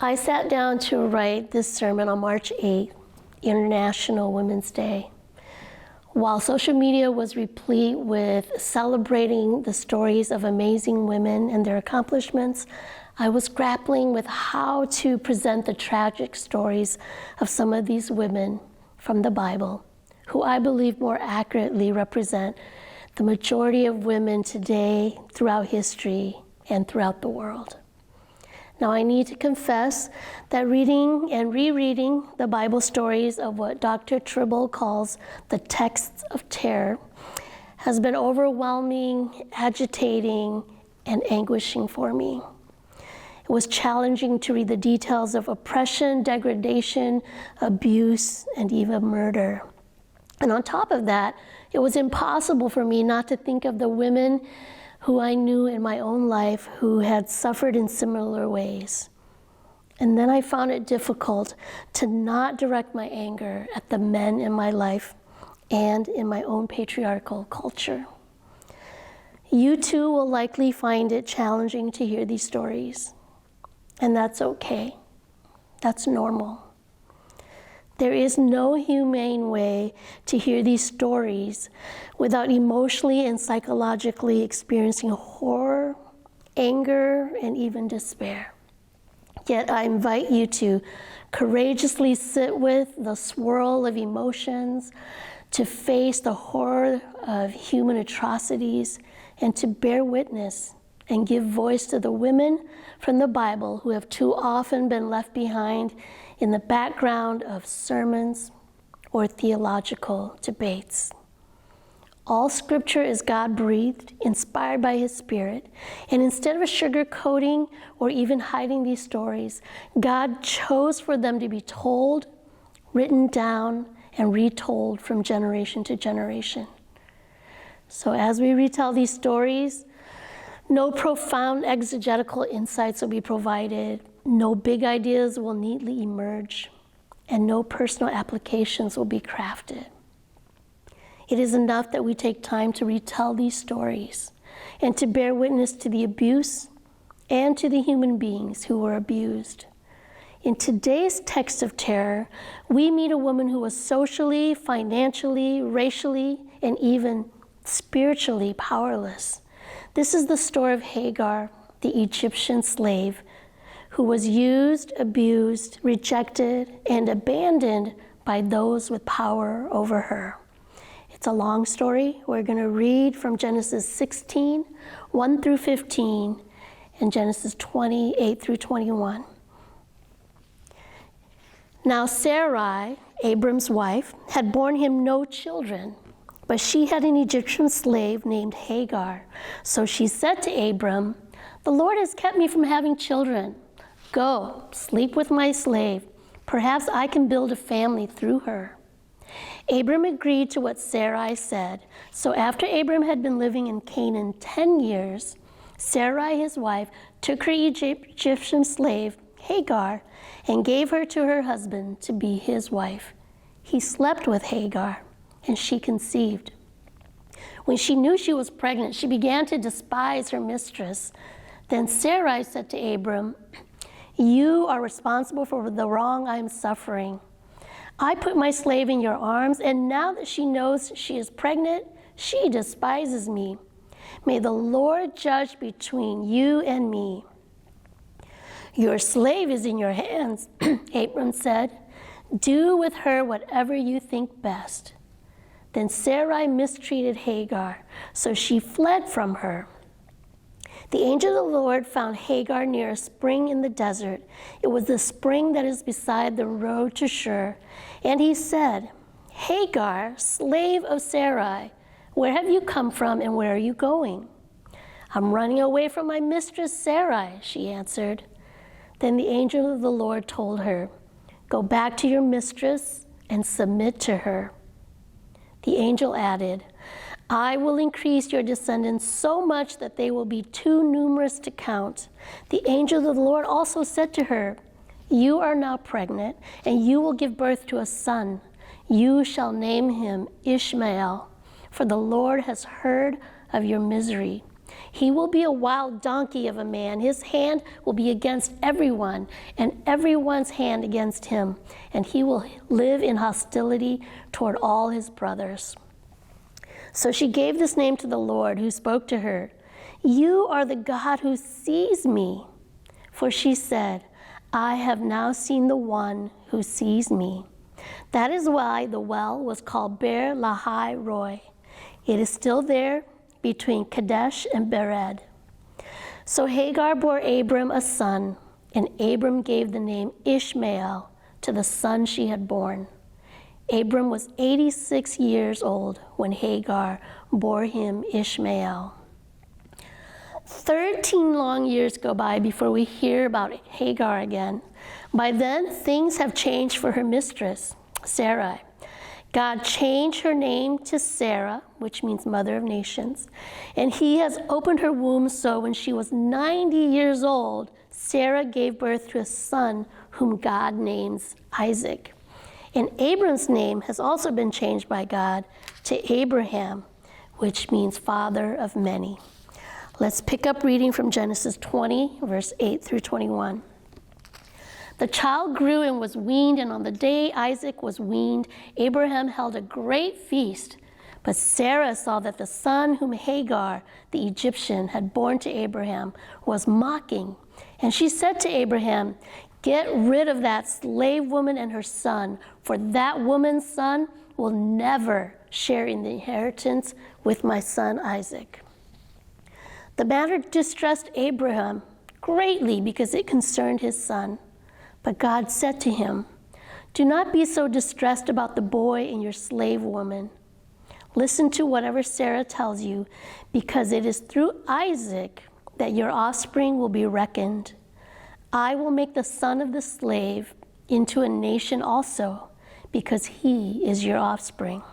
I sat down to write this sermon on March 8th, International Women's Day. While social media was replete with celebrating the stories of amazing women and their accomplishments, I was grappling with how to present the tragic stories of some of these women from the Bible, who I believe more accurately represent the majority of women today throughout history and throughout the world. Now, I need to confess that reading and rereading the Bible stories of what Dr. Tribble calls the texts of terror has been overwhelming, agitating, and anguishing for me. It was challenging to read the details of oppression, degradation, abuse, and even murder. And on top of that, it was impossible for me not to think of the women who I knew in my own life who had suffered in similar ways. And then I found it difficult to not direct my anger at the men in my life and in my own patriarchal culture. You too will likely find it challenging to hear these stories, and that's okay. That's normal. There is no humane way to hear these stories without emotionally and psychologically experiencing horror, anger, and even despair. Yet I invite you to courageously sit with the swirl of emotions, to face the horror of human atrocities, and to bear witness and give voice to the women from the Bible who have too often been left behind in the background of sermons or theological debates. All scripture is God-breathed, inspired by His Spirit, and instead of sugarcoating or even hiding these stories, God chose for them to be told, written down, and retold from generation to generation. So as we retell these stories, no profound exegetical insights will be provided, no big ideas will neatly emerge, and no personal applications will be crafted. It is enough that we take time to retell these stories and to bear witness to the abuse and to the human beings who were abused. In today's text of terror, we meet a woman who was socially, financially, racially, and even spiritually powerless. This is the story of Hagar, the Egyptian slave, who was used, abused, rejected, and abandoned by those with power over her. It's a long story. We're going to read from Genesis 16, 1 through 15, and Genesis 28 through 21. Now Sarai, Abram's wife, had borne him no children, but she had an Egyptian slave named Hagar. So she said to Abram, "The Lord has kept me from having children. Go, sleep with my slave. Perhaps I can build a family through her." Abram agreed to what Sarai said. So after Abram had been living in Canaan 10 years, Sarai, his wife, took her Egyptian slave, Hagar, and gave her to her husband to be his wife. He slept with Hagar, and she conceived. When she knew she was pregnant, she began to despise her mistress. Then Sarai said to Abram, "You are responsible for the wrong I am suffering. I put my slave in your arms, and now that she knows she is pregnant, she despises me. May the Lord judge between you and me." "Your slave is in your hands," Abram said. "Do with her whatever you think best." Then Sarai mistreated Hagar, so she fled from her. The angel of the Lord found Hagar near a spring in the desert. It was the spring that is beside the road to Shur. And he said, "Hagar, slave of Sarai, where have you come from and where are you going?" "I'm running away from my mistress Sarai," she answered. Then the angel of the Lord told her, "Go back to your mistress and submit to her." The angel added, "I will increase your descendants so much that they will be too numerous to count." The angel of the Lord also said to her, "You are now pregnant, and you will give birth to a son. You shall name him Ishmael, for the Lord has heard of your misery. He will be a wild donkey of a man. His hand will be against everyone, and everyone's hand against him, and he will live in hostility toward all his brothers. So she gave this name to the Lord, who spoke to her, "You are the God who sees me." For she said, "I have now seen the one who sees me." That is why the well was called Ber Lahai Roi. It is still there between Kadesh and Bered. So Hagar bore Abram a son, and Abram gave the name Ishmael to the son she had born. Abram was 86 years old when Hagar bore him Ishmael. 13 long years go by before we hear about Hagar again. By then, things have changed for her mistress, Sarai. God changed her name to Sarah, which means mother of nations, and he has opened her womb, so when she was 90 years old, Sarah gave birth to a son whom God names Isaac. And Abram's name has also been changed by God to Abraham, which means father of many. Let's pick up reading from Genesis 20, verse 8 through 21. The child grew and was weaned, and on the day Isaac was weaned, Abraham held a great feast. But Sarah saw that the son whom Hagar, the Egyptian, had borne to Abraham was mocking. And she said to Abraham, "Get rid of that slave woman and her son, for that woman's son will never share in the inheritance with my son Isaac." The matter distressed Abraham greatly because it concerned his son. But God said to him, "Do not be so distressed about the boy and your slave woman. Listen to whatever Sarah tells you, because it is through Isaac that your offspring will be reckoned. I will make the son of the slave into a nation also, because he is your offspring."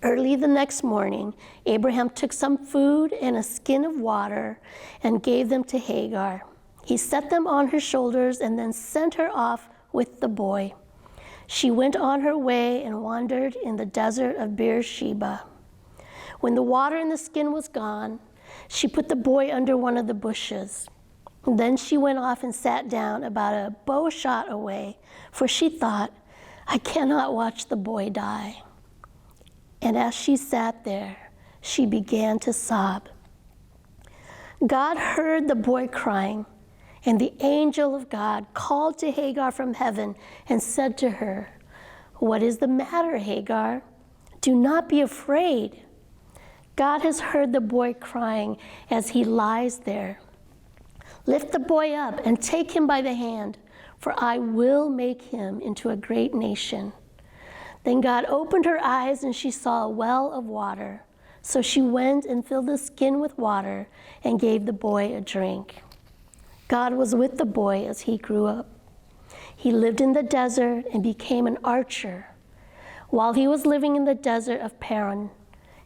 Early the next morning, Abraham took some food and a skin of water and gave them to Hagar. He set them on her shoulders and then sent her off with the boy. She went on her way and wandered in the desert of Beersheba. When the water in the skin was gone, she put the boy under one of the bushes. Then she went off and sat down about a bow shot away, for she thought, "I cannot watch the boy die." And as she sat there, she began to sob. God heard the boy crying, and the angel of God called to Hagar from heaven and said to her, "What is the matter, Hagar? Do not be afraid. God has heard the boy crying as he lies there. Lift the boy up and take him by the hand, for I will make him into a great nation." Then God opened her eyes, and she saw a well of water. So she went and filled the skin with water and gave the boy a drink. God was with the boy as he grew up. He lived in the desert and became an archer. While he was living in the desert of Paran,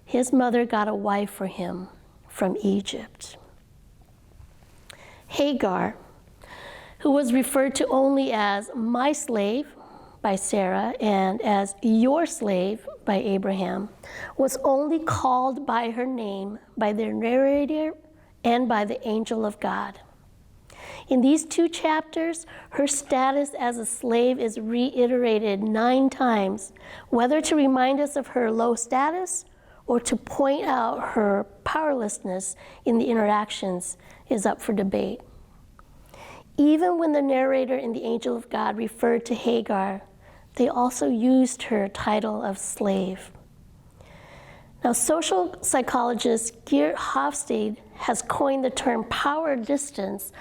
his mother got a wife for him from Egypt. Hagar, who was referred to only as my slave by Sarah and as your slave by Abraham, was only called by her name by the narrator and by the angel of God. In these 2 chapters, her status as a slave is reiterated 9 times, whether to remind us of her low status or to point out her powerlessness in the interactions is up for debate. Even when the narrator and the angel of God referred to Hagar, they also used her title of slave. Now, social psychologist Geert Hofstede has coined the term power distance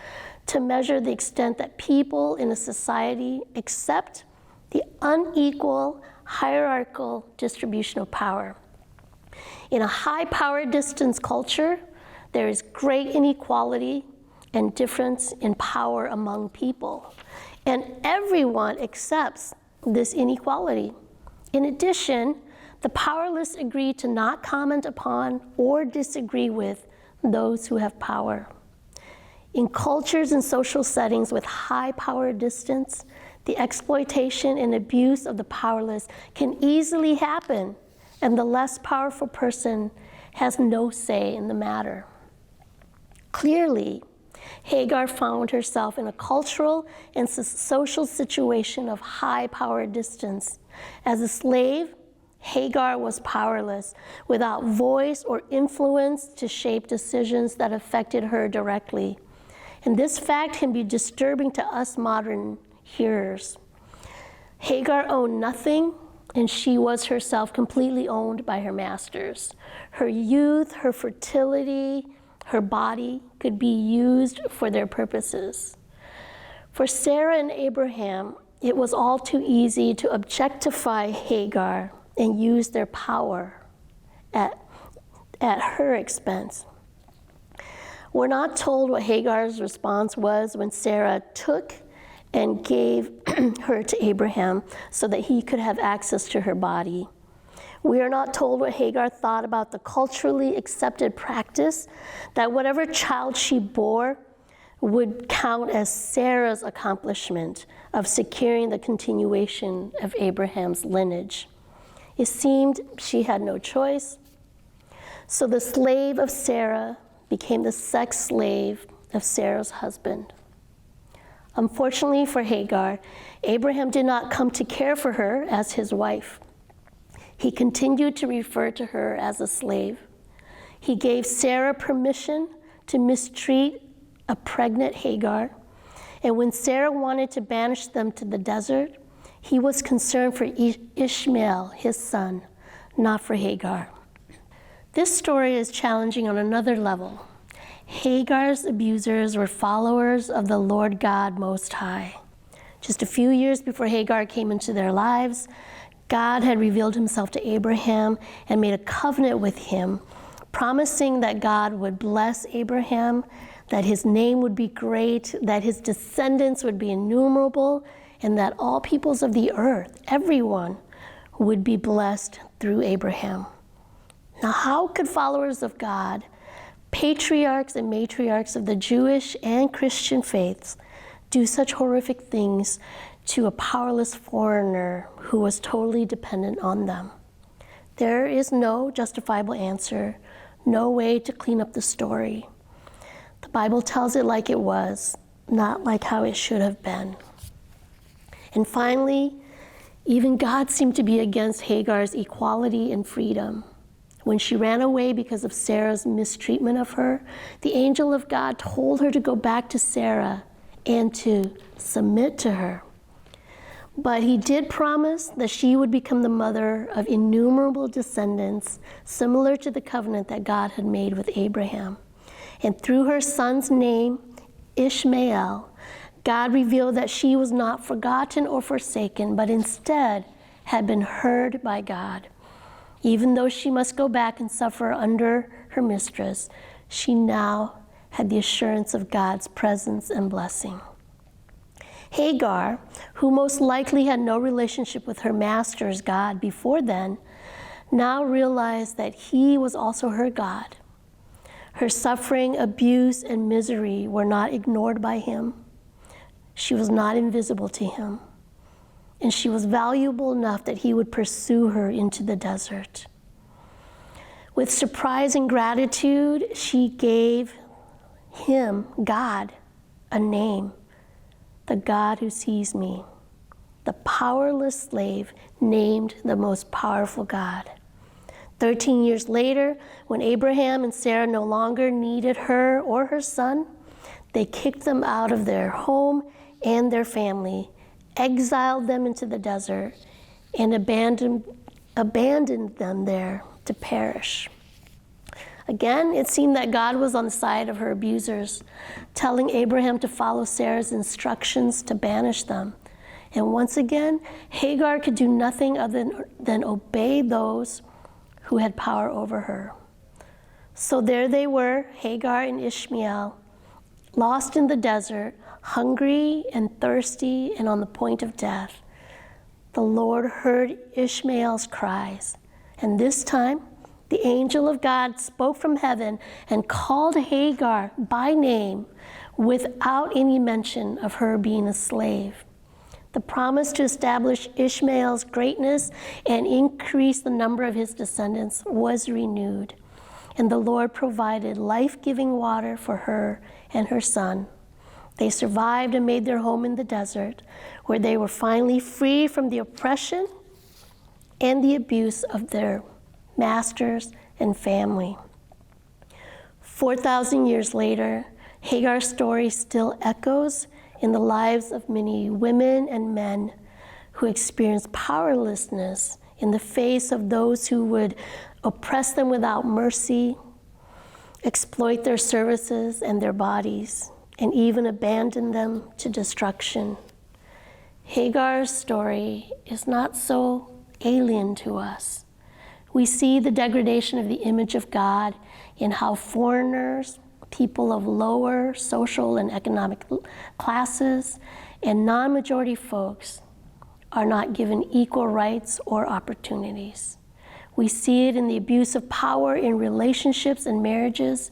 to measure the extent that people in a society accept the unequal hierarchical distribution of power. In a high power distance culture, there is great inequality and difference in power among people, and everyone accepts this inequality. In addition, the powerless agree to not comment upon or disagree with those who have power. In cultures and social settings with high power distance, the exploitation and abuse of the powerless can easily happen, and the less powerful person has no say in the matter. Clearly, Hagar found herself in a cultural and social situation of high power distance. As a slave, Hagar was powerless, without voice or influence to shape decisions that affected her directly. And this fact can be disturbing to us modern hearers. Hagar owned nothing, and she was herself completely owned by her masters. Her youth, her fertility, her body could be used for their purposes. For Sarah and Abraham, it was all too easy to objectify Hagar and use their power at her expense. We're not told what Hagar's response was when Sarah took and gave her to Abraham so that he could have access to her body. We are not told what Hagar thought about the culturally accepted practice that whatever child she bore would count as Sarah's accomplishment of securing the continuation of Abraham's lineage. It seemed she had no choice. So the slave of Sarah became the sex slave of Sarah's husband. Unfortunately for Hagar, Abraham did not come to care for her as his wife. He continued to refer to her as a slave. He gave Sarah permission to mistreat a pregnant Hagar. And when Sarah wanted to banish them to the desert, he was concerned for Ishmael, his son, not for Hagar. This story is challenging on another level. Hagar's abusers were followers of the Lord God Most High. Just a few years before Hagar came into their lives, God had revealed himself to Abraham and made a covenant with him, promising that God would bless Abraham, that his name would be great, that his descendants would be innumerable, and that all peoples of the earth, everyone, would be blessed through Abraham. Now, how could followers of God, patriarchs and matriarchs of the Jewish and Christian faiths, do such horrific things to a powerless foreigner who was totally dependent on them? There is no justifiable answer, no way to clean up the story. The Bible tells it like it was, not like how it should have been. And finally, even God seemed to be against Hagar's equality and freedom. When she ran away because of Sarah's mistreatment of her, the angel of God told her to go back to Sarah and to submit to her. But he did promise that she would become the mother of innumerable descendants, similar to the covenant that God had made with Abraham. And through her son's name, Ishmael, God revealed that she was not forgotten or forsaken, but instead had been heard by God. Even though she must go back and suffer under her mistress, she now had the assurance of God's presence and blessing. Hagar, who most likely had no relationship with her master's God before then, now realized that he was also her God. Her suffering, abuse, and misery were not ignored by him. She was not invisible to him. And she was valuable enough that he would pursue her into the desert. With surprising gratitude, she gave him, God, a name, the God who sees me, the powerless slave named the most powerful God. 13 years later, when Abraham and Sarah no longer needed her or her son, they kicked them out of their home and their family, exiled them into the desert, and abandoned them there to perish. Again, it seemed that God was on the side of her abusers, telling Abraham to follow Sarah's instructions to banish them. And once again, Hagar could do nothing other than obey those who had power over her. So there they were, Hagar and Ishmael, lost in the desert, hungry and thirsty and on the point of death. The Lord heard Ishmael's cries, and this time the angel of God spoke from heaven and called Hagar by name without any mention of her being a slave. The promise to establish Ishmael's greatness and increase the number of his descendants was renewed. and the Lord provided life-giving water for her and her son. They survived and made their home in the desert, where they were finally free from the oppression and the abuse of their masters and family. 4,000 years later, Hagar's story still echoes in the lives of many women and men who experience powerlessness in the face of those who would oppress them without mercy, exploit their services and their bodies, and even abandon them to destruction. Hagar's story is not so alien to us. We see the degradation of the image of God in how foreigners, people of lower social and economic classes, and non-majority folks are not given equal rights or opportunities. We see it in the abuse of power in relationships and marriages,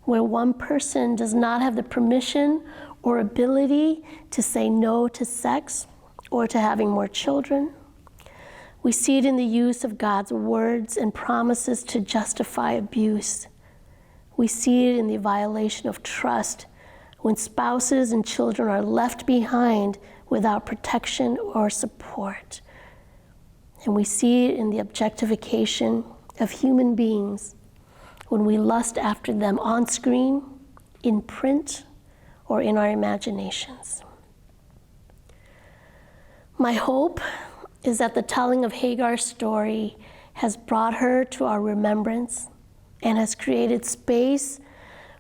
where one person does not have the permission or ability to say no to sex or to having more children. We see it in the use of God's words and promises to justify abuse. We see it in the violation of trust when spouses and children are left behind without protection or support. And we see it in the objectification of human beings when we lust after them on screen, in print, or in our imaginations. My hope is that the telling of Hagar's story has brought her to our remembrance and has created space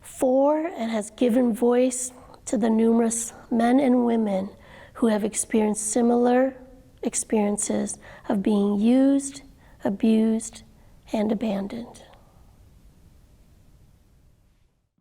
for and has given voice to the numerous men and women who have experienced similar experiences of being used, abused, and abandoned.